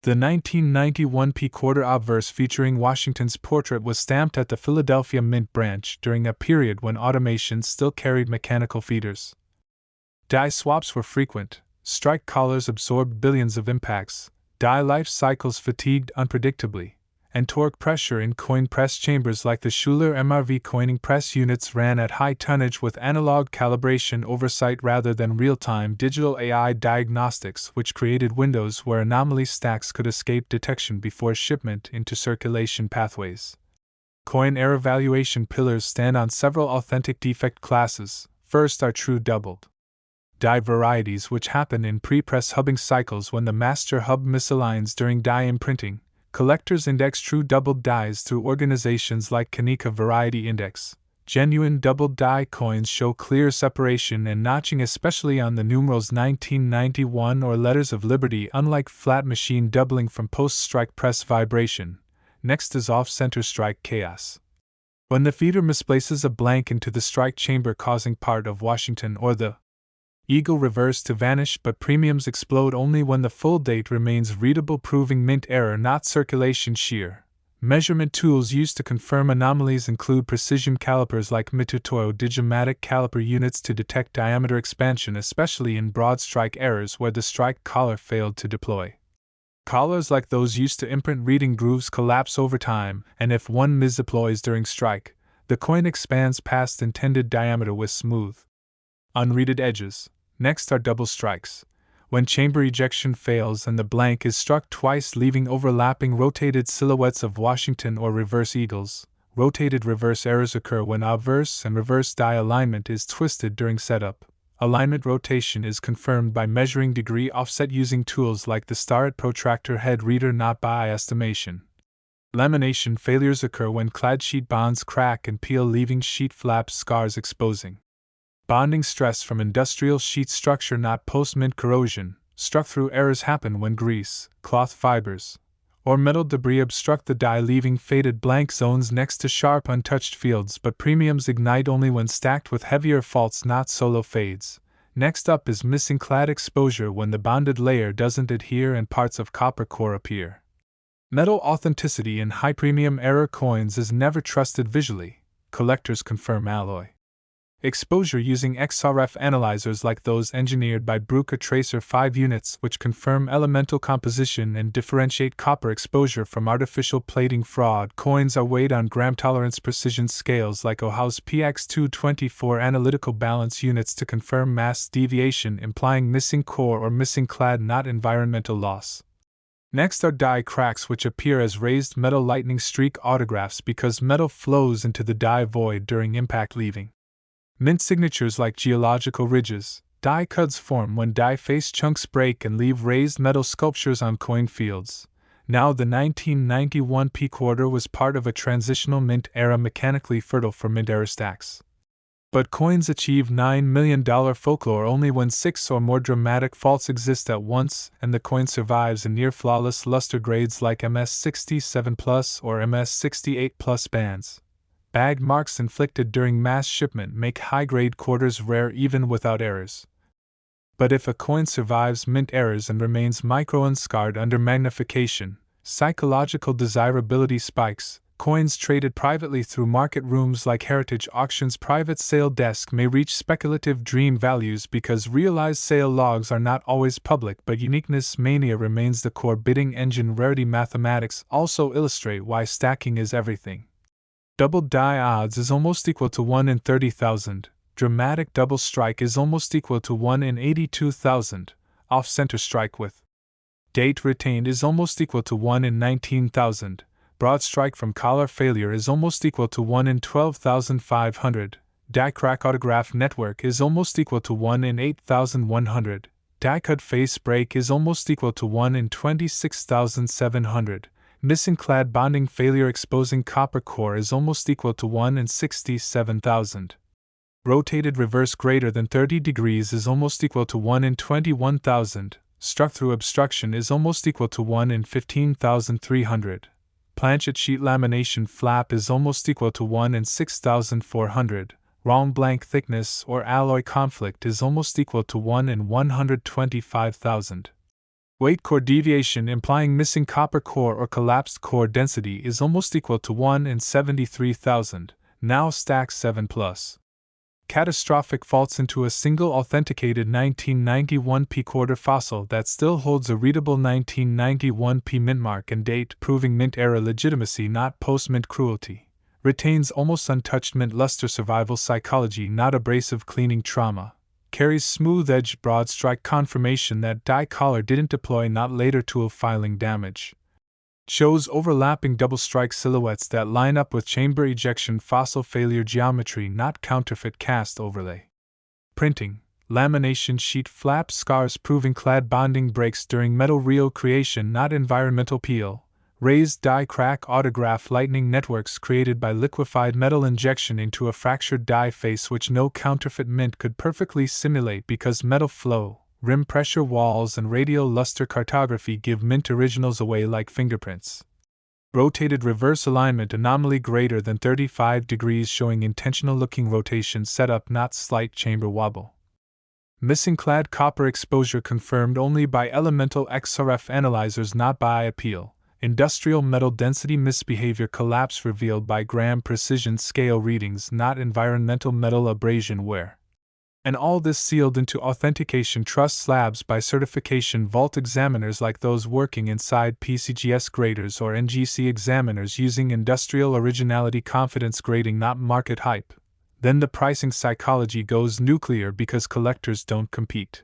The 1991 P quarter obverse featuring Washington's portrait was stamped at the Philadelphia Mint branch during a period when automation still carried mechanical feeders. Die swaps were frequent, strike collars absorbed billions of impacts, die life cycles fatigued unpredictably, and torque pressure in coin press chambers like the Schuler MRV coining press units ran at high tonnage with analog calibration oversight rather than real-time digital AI diagnostics, which created windows where anomaly stacks could escape detection before shipment into circulation pathways. Coin error valuation pillars stand on several authentic defect classes. First are true doubled die varieties, which happen in pre-press hubbing cycles when the master hub misaligns during die imprinting. Collectors index true doubled dies through organizations like Kanika Variety Index. Genuine doubled die coins show clear separation and notching, especially on the numerals 1991 or letters of liberty, unlike flat machine doubling from post-strike press vibration. Next is off-center strike chaos, when the feeder misplaces a blank into the strike chamber, causing part of Washington or the eagle reverse to vanish, but premiums explode only when the full date remains readable, proving mint error, not circulation shear. Measurement tools used to confirm anomalies include precision calipers like Mitutoyo digimatic caliper units to detect diameter expansion, especially in broadstrike errors where the strike collar failed to deploy. Collars like those used to imprint reading grooves collapse over time, and if one misdeploys during strike, the coin expands past intended diameter with smooth, unreaded edges. Next are double strikes, when chamber ejection fails and the blank is struck twice, leaving overlapping rotated silhouettes of Washington or reverse eagles. Rotated reverse errors occur when obverse and reverse die alignment is twisted during setup. Alignment rotation is confirmed by measuring degree offset using tools like the Starrett protractor head reader, not by eye estimation. Lamination failures occur when clad sheet bonds crack and peel, leaving sheet flaps scars exposing. Bonding stress from industrial sheet structure, not post-mint corrosion. Struck-through errors happen when grease, cloth fibers, or metal debris obstruct the die, leaving faded blank zones next to sharp untouched fields, but premiums ignite only when stacked with heavier faults, not solo fades. Next up is missing clad exposure, when the bonded layer doesn't adhere and parts of copper core appear. Metal authenticity in high-premium error coins is never trusted visually. Collectors confirm alloy exposure using XRF analyzers like those engineered by Bruker Tracer 5 units, which confirm elemental composition and differentiate copper exposure from artificial plating fraud. Coins are weighed on gram tolerance precision scales like Ohau's PX224 analytical balance units to confirm mass deviation, implying missing core or missing clad, not environmental loss. Next are die cracks, which appear as raised metal lightning streak autographs because metal flows into the die void during impact, leaving mint signatures like geological ridges. Die cuts form when die face chunks break and leave raised metal sculptures on coin fields. Now, the 1991 P quarter was part of a transitional mint era mechanically fertile for mint era stacks. But coins achieve $9 million folklore only when 6 or more dramatic faults exist at once, and the coin survives in near flawless luster grades like MS67 Plus or MS68 Plus bands. Bag marks inflicted during mass shipment make high-grade quarters rare even without errors. But if a coin survives mint errors and remains micro-unscarred under magnification, psychological desirability spikes. Coins traded privately through market rooms like Heritage Auctions' private sale desk may reach speculative dream values because realized sale logs are not always public, but uniqueness mania remains the core bidding engine. Rarity mathematics also illustrate why stacking is everything. Double die odds is almost equal to 1 in 30,000. Dramatic double strike is almost equal to 1 in 82,000. off-center strike with date retained is almost equal to 1 in 19,000, broadstrike from collar failure is almost equal to 1 in 12,500, die crack autograph network is almost equal to 1 in 8,100, die cut face break is almost equal to 1 in 26,700, missing clad bonding failure exposing copper core is almost equal to 1 in 67,000. Rotated reverse greater than 30 degrees is almost equal to 1 in 21,000. Struck through obstruction is almost equal to 1 in 15,300. Planchet sheet lamination flap is almost equal to 1 in 6,400. Wrong blank thickness or alloy conflict is almost equal to 1 in 125,000. Weight core deviation implying missing copper core or collapsed core density is almost equal to 1 in 73,000. Now stack 7+. Catastrophic faults into a single authenticated 1991 P-quarter fossil that still holds a readable 1991 P mint mark and date, proving mint era legitimacy not post-mint cruelty. Retains almost untouched mint luster survival psychology not abrasive cleaning trauma. Carries smooth-edged broad strike confirmation that die collar didn't deploy not later tool filing damage. Shows overlapping double strike silhouettes that line up with chamber ejection fossil failure geometry not counterfeit cast overlay. Printing, lamination sheet flap scars proving clad bonding breaks during metal reel creation not environmental peel. Raised die crack autograph lightning networks created by liquefied metal injection into a fractured die face which no counterfeit mint could perfectly simulate because metal flow, rim pressure walls and radial luster cartography give mint originals away like fingerprints. Rotated reverse alignment anomaly greater than 35 degrees showing intentional looking rotation setup not slight chamber wobble. Missing clad copper exposure confirmed only by elemental XRF analyzers not by appeal. Industrial metal density misbehavior collapse revealed by gram precision scale readings not environmental metal abrasion wear. And all this sealed into authentication truss slabs by certification vault examiners like those working inside PCGS graders or NGC examiners using industrial originality confidence grading not market hype. Then the pricing psychology goes nuclear because collectors don't compete.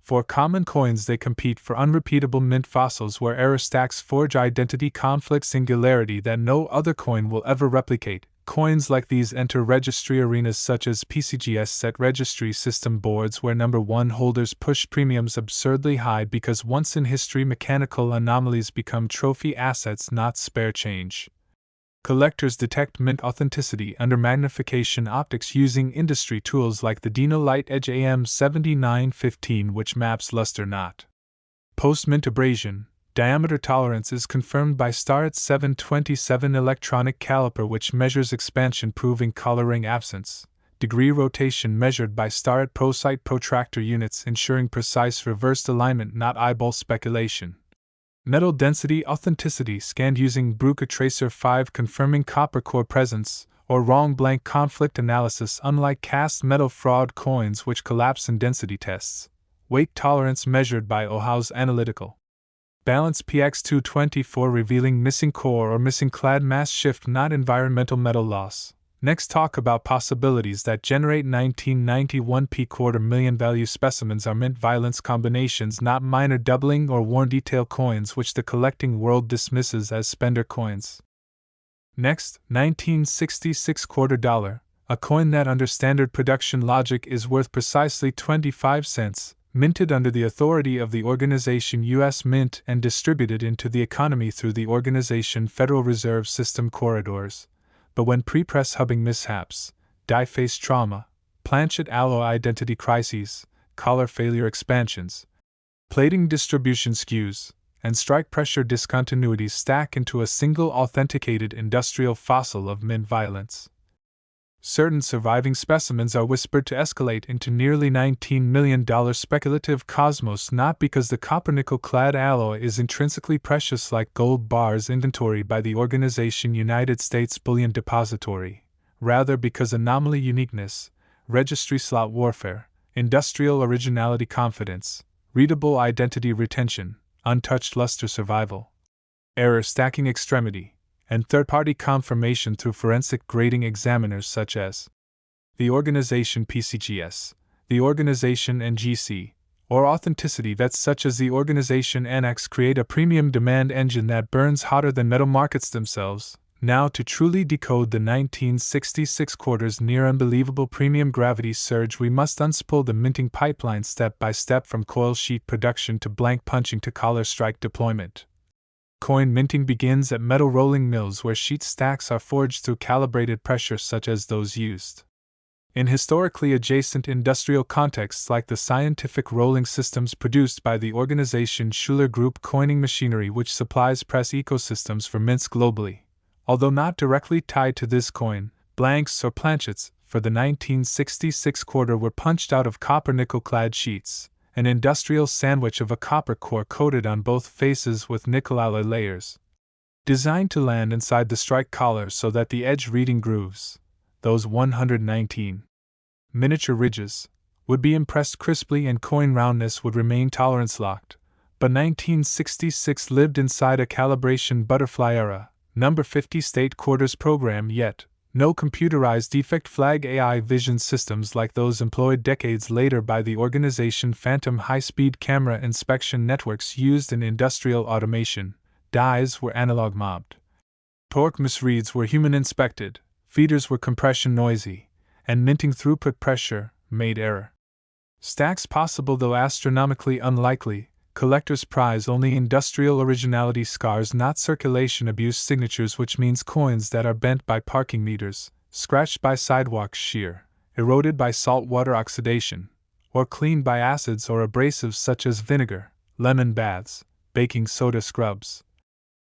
For common coins they compete for unrepeatable mint fossils where error stacks forge identity conflict singularity that no other coin will ever replicate. Coins like these enter registry arenas such as PCGS set registry system boards where number 1 holders push premiums absurdly high because once in history mechanical anomalies become trophy assets not spare change. Collectors detect mint authenticity under magnification optics using industry tools like the Dino Light Edge AM7915 which maps luster not. Post-mint abrasion, diameter tolerance is confirmed by Starrett 727 electronic caliper which measures expansion proving coloring absence. Degree rotation measured by Starrett ProSight protractor units ensuring precise reversed alignment not eyeball speculation. Metal density authenticity scanned using Bruker Tracer 5 confirming copper core presence, or wrong blank conflict analysis unlike cast metal fraud coins which collapse in density tests. Weight tolerance measured by Ohau's analytical. Balance PX224 revealing missing core or missing clad mass shift not environmental metal loss. Next talk about possibilities that generate 1991 P-quarter-million value specimens are mint violence combinations not minor doubling or worn detail coins which the collecting world dismisses as spender coins. Next, 1966 quarter dollar, a coin that under standard production logic is worth precisely 25 cents, minted under the authority of the organization U.S. Mint and distributed into the economy through the organization Federal Reserve System corridors. But when pre-press hubbing mishaps, die face trauma, planchet alloy identity crises, collar failure expansions, plating distribution skews, and strike pressure discontinuities stack into a single authenticated industrial fossil of mint violence. Certain surviving specimens are whispered to escalate into nearly $19 million speculative cosmos not because the copper-nickel-clad alloy is intrinsically precious like gold bars inventoried by the organization United States Bullion Depository, rather because anomaly uniqueness, registry slot warfare, industrial originality confidence, readable identity retention, untouched luster survival, error stacking extremity, and third-party confirmation through forensic grading examiners such as the organization PCGS, the organization NGC, or authenticity vets such as the organization Annex create a premium demand engine that burns hotter than metal markets themselves. Now, to truly decode the 1966 quarter's near unbelievable premium gravity surge, we must unspool the minting pipeline step by step from coil sheet production to blank punching to collar strike deployment. Coin minting begins at metal rolling mills where sheet stacks are forged through calibrated pressure such as those used in historically adjacent industrial contexts like the scientific rolling systems produced by the organization Schuler Group coining machinery, which supplies press ecosystems for mints globally. Although not directly tied to this coin, blanks or planchets for the 1966 quarter were punched out of copper-nickel clad sheets, an industrial sandwich of a copper core coated on both faces with nickel alloy layers, designed to land inside the strike collar so that the edge reading grooves, those 119 miniature ridges, would be impressed crisply and coin roundness would remain tolerance locked. But 1966 lived inside a calibration butterfly era, number 50 state quarters program, yet no computerized defect flag AI vision systems like those employed decades later by the organization Phantom high-speed camera inspection networks used in industrial automation. Dies were analog mobbed. Torque misreads were human inspected, feeders were compression noisy, and minting throughput pressure made error stacks possible though astronomically unlikely. Collectors prize only industrial originality scars, not circulation abuse signatures, which means coins that are bent by parking meters, scratched by sidewalks shear, eroded by saltwater oxidation, or cleaned by acids or abrasives such as vinegar, lemon baths, baking soda scrubs,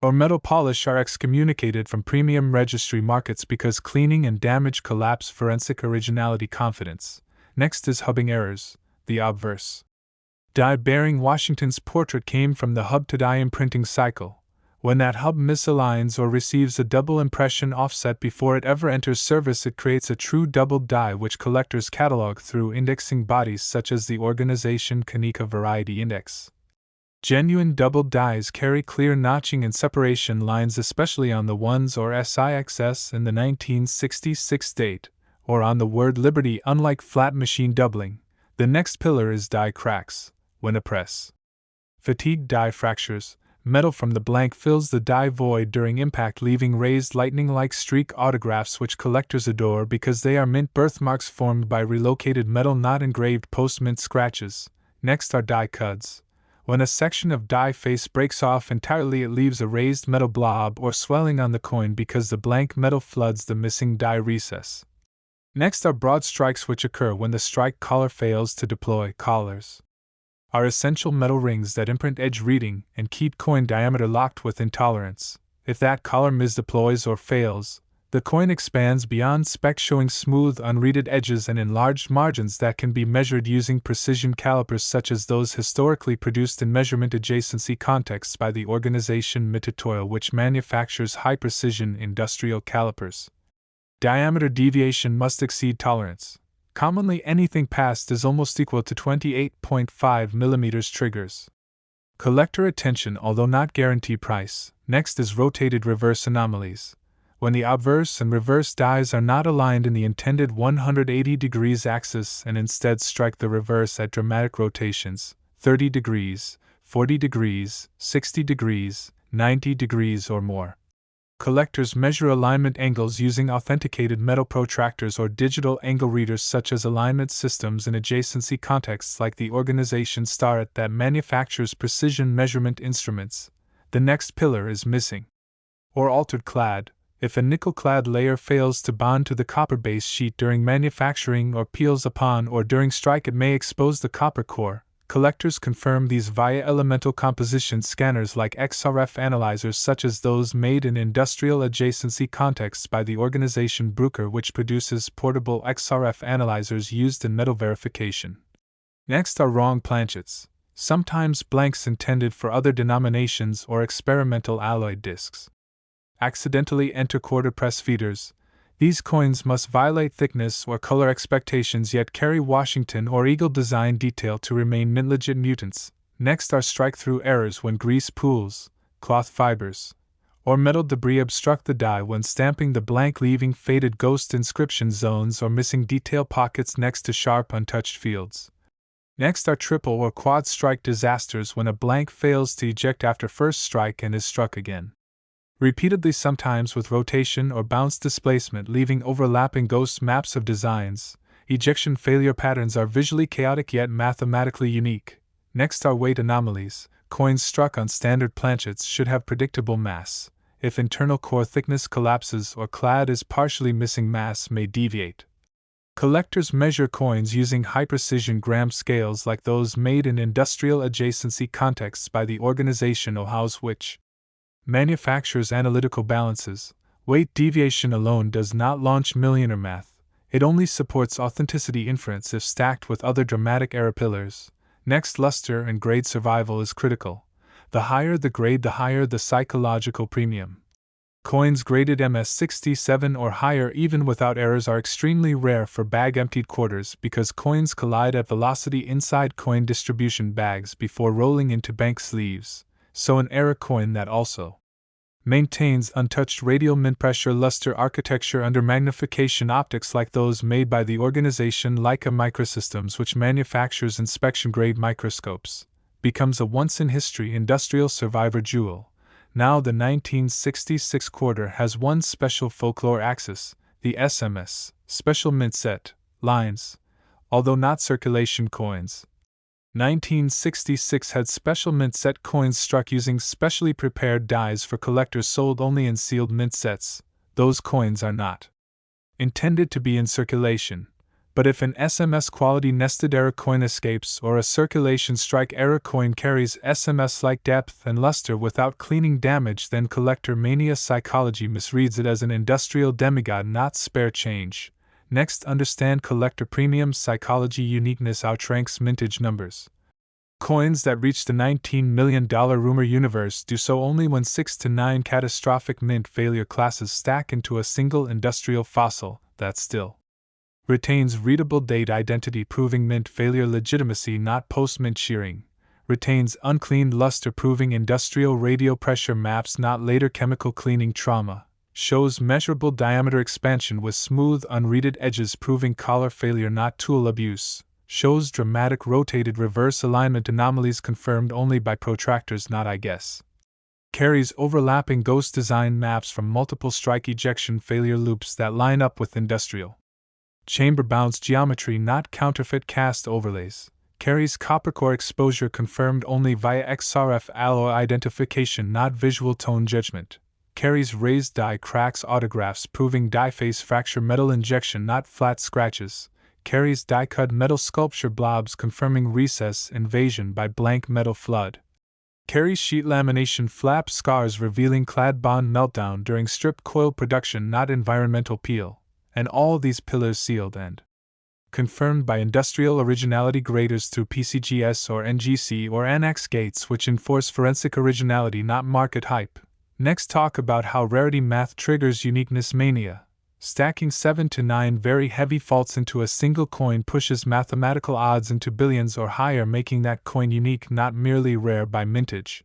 or metal polish are excommunicated from premium registry markets because cleaning and damage collapse forensic originality confidence. Next is hubbing errors, the obverse. Die bearing Washington's portrait came from the hub-to-die imprinting cycle. When that hub misaligns or receives a double impression offset before it ever enters service, it creates a true doubled die which collectors catalog through indexing bodies such as the organization Konica Variety Index. Genuine doubled dies carry clear notching and separation lines, especially on the 1s or SIXS in the 1966 date, or on the word Liberty. Unlike flat machine doubling, the next pillar is die cracks. When a press fatigue die fractures, metal from the blank fills the die void during impact, leaving raised lightning-like streak autographs which collectors adore because they are mint birthmarks formed by relocated metal, not engraved post-mint scratches. Next are die cuds. When a section of die face breaks off entirely, it leaves a raised metal blob or swelling on the coin because the blank metal floods the missing die recess. Next are broad strikes, which occur when the strike collar fails to deploy. Collars are essential metal rings that imprint edge reading and keep coin diameter locked with intolerance. If that collar misdeploys or fails, the coin expands beyond spec, showing smooth, unreaded edges and enlarged margins that can be measured using precision calipers such as those historically produced in measurement adjacency contexts by the organization Mitutoyo, which manufactures high-precision industrial calipers. Diameter deviation must exceed tolerance. Commonly, anything past is almost equal to 28.5 mm triggers. Collector attention, although not guarantee price. Next is rotated reverse anomalies. When the obverse and reverse dies are not aligned in the intended 180 degrees axis and instead strike the reverse at dramatic rotations, 30 degrees, 40 degrees, 60 degrees, 90 degrees or more. Collectors measure alignment angles using authenticated metal protractors or digital angle readers such as alignment systems in adjacency contexts like the organization Starrett that manufactures precision measurement instruments. The next pillar is missing or altered clad. If a nickel-clad layer fails to bond to the copper base sheet during manufacturing or peels upon or during strike, it may expose the copper core. Collectors confirm these via elemental composition scanners like XRF analyzers such as those made in industrial adjacency contexts by the organization Bruker, which produces portable XRF analyzers used in metal verification. Next are wrong planchets, sometimes blanks intended for other denominations or experimental alloy discs. Accidentally enter quarter press feeders. These coins must violate thickness or color expectations yet carry Washington or Eagle design detail to remain mint-legit mutants. Next are strike-through errors when grease pools, cloth fibers, or metal debris obstruct the die when stamping the blank, leaving faded ghost inscription zones or missing detail pockets next to sharp untouched fields. Next are triple or quad strike disasters when a blank fails to eject after first strike and is struck again. Repeatedly, sometimes with rotation or bounce displacement, leaving overlapping ghost maps of designs. Ejection failure patterns are visually chaotic yet mathematically unique. Next are weight anomalies. Coins struck on standard planchets should have predictable mass. If internal core thickness collapses or clad is partially missing, mass may deviate. Collectors measure coins using high-precision gram scales like those made in industrial adjacency contexts by the organization OHAUS, which manufactures analytical balances. Weight deviation alone does not launch millionaire math. It only supports authenticity inference if stacked with other dramatic error pillars. Next, luster and grade survival is critical. The higher the grade, the higher the psychological premium. Coins graded MS67 or higher, even without errors, are extremely rare for bag-emptied quarters because coins collide at velocity inside coin distribution bags before rolling into bank sleeves, so an error coin that also maintains untouched radial min-pressure luster architecture under magnification optics like those made by the organization Leica Microsystems, which manufactures inspection-grade microscopes, becomes a once-in-history industrial survivor jewel. Now the 1966 quarter has one special folklore axis, the SMS, special mint set, lines, although not circulation coins. 1966 had special mint set coins struck using specially prepared dies for collectors, sold only in sealed mint sets. Those coins are not intended to be in circulation. But if an SMS quality nested error coin escapes or a circulation strike error coin carries SMS-like depth and luster without cleaning damage, then collector mania psychology misreads it as an industrial demigod, not spare change. Next, understand collector premium psychology. Uniqueness outranks mintage numbers. Coins that reach the $19 million rumor universe do so only when 6 to 9 catastrophic mint failure classes stack into a single industrial fossil that still retains readable date identity, proving mint failure legitimacy, not post-mint shearing. Retains uncleaned luster, proving industrial radio pressure maps, not later chemical cleaning trauma. Shows measurable diameter expansion with smooth unreaded edges, proving collar failure, not tool abuse. Shows dramatic rotated reverse alignment anomalies, confirmed only by protractors, not I guess. Carries overlapping ghost design maps from multiple strike ejection failure loops that line up with industrial chamber bounce geometry, not counterfeit cast overlays. Carries copper core exposure, confirmed only via XRF alloy identification, not visual tone judgment. Carries raised die cracks autographs, proving die face fracture metal injection, not flat scratches. Carries die cut metal sculpture blobs, confirming recess invasion by blank metal flood. Carries sheet lamination flap scars, revealing clad bond meltdown during strip coil production, not environmental peel. And all these pillars sealed and confirmed by industrial originality graders through PCGS or NGC or annex gates, which enforce forensic originality, not market hype. Next, talk about how rarity math triggers uniqueness mania. Stacking 7 to 9 very heavy faults into a single coin pushes mathematical odds into billions or higher, making that coin unique, not merely rare by mintage.